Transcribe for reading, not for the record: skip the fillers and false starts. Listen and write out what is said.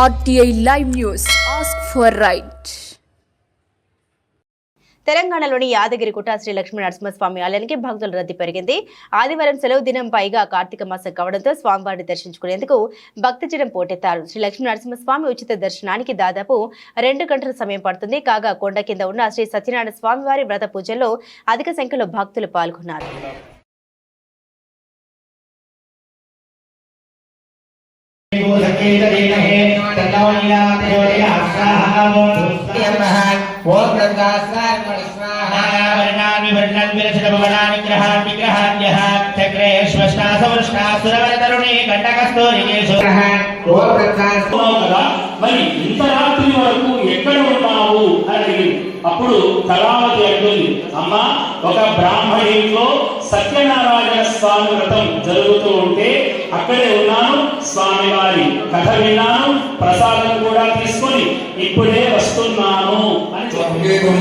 RTI Live News. Ask for right. తెలంగాణలోని యాదగిరిగుట్ట శ్రీ లక్ష్మీ నరసింహస్వామి ఆలయానికి భక్తుల రద్దీ పెరిగింది. ఆదివారం సెలవు దినం పైగా కార్తీక మాసం కావడంతో స్వామివారిని దర్శించుకునేందుకు భక్తజనం పోటెత్తారు. శ్రీ లక్ష్మీ నరసింహస్వామి ఉచిత దర్శనానికి దాదాపు 2 గంటల సమయం పడుతుంది. కాగా కొండ కింద ఉన్న శ్రీ సత్యనారాయణ స్వామివారి వ్రత పూజల్లో అధిక సంఖ్యలో భక్తులు పాల్గొన్నారు. మరి ఇంత రాత్రి వరకు ఎక్కడ ఉన్నావు అని అప్పుడు కళావతి అంటుంది, అమ్మ ఒక బ్రాహ్మణిలో సత్యనారాయణ స్వామి వ్రతం జరుగుతూ ఉంటే అక్కడే ఉన్నాను, స్వామివారి కథ విన్నాను, ప్రసాదం కూడా తీసుకొని ఇప్పుడే వస్తున్నాను అని చెప్పారు.